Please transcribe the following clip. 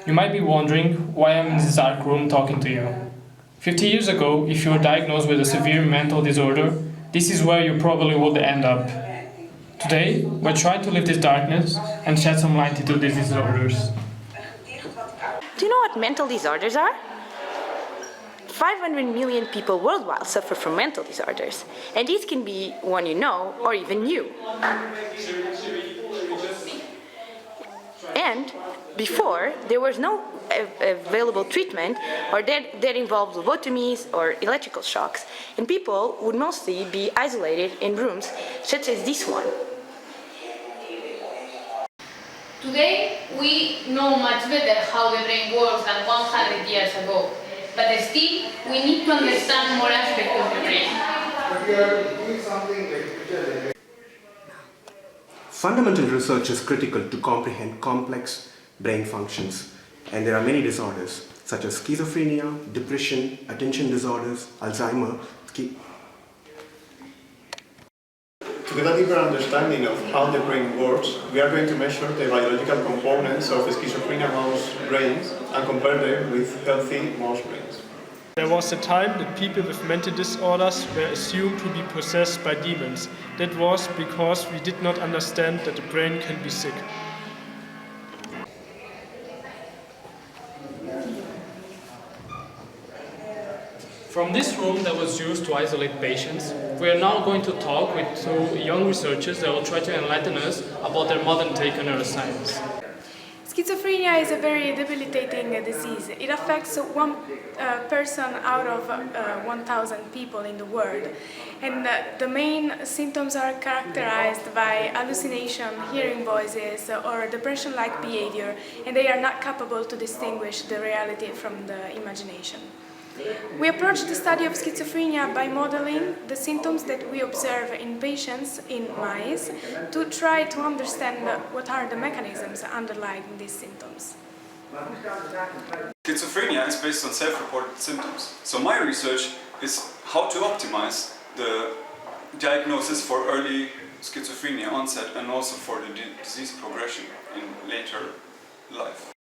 You might be wondering why I'm in this dark room talking to you. 50 years ago, if you were diagnosed with a severe mental disorder, this is where you probably would end up. Today, we're trying to lift this darkness and shed some light into these disorders. Do you know what mental disorders are? 500 million people worldwide suffer from mental disorders, and this can be one you know or even you. And before, there was no available treatment, or that involved lobotomies or electrical shocks, and people would mostly be isolated in rooms such as this one. Today, we know much better how the brain works than 100 years ago, but still, we need to understand more aspects of the brain. Fundamental research is critical to comprehend complex brain functions, and there are many disorders such as schizophrenia, depression, attention disorders, Alzheimer. To get a deeper understanding of how the brain works, we are going to measure the biological components of schizophrenia mouse brains and compare them with healthy mouse brains. There was a time that people with mental disorders were assumed to be possessed by demons. That was because we did not understand that the brain can be sick. From this room that was used to isolate patients, we are now going to talk with two young researchers that will try to enlighten us about their modern take on neuroscience. Schizophrenia is a very debilitating disease. It affects one person out of 1,000 people in the world. And the main symptoms are characterized by hallucination, hearing voices, or depression-like behavior, and they are not capable to distinguish the reality from the imagination. We approach the study of schizophrenia by modeling the symptoms that we observe in patients in mice to try to understand what are the mechanisms underlying these symptoms. Schizophrenia is based on self-reported symptoms. So my research is how to optimize the diagnosis for early schizophrenia onset and also for the disease progression in later life.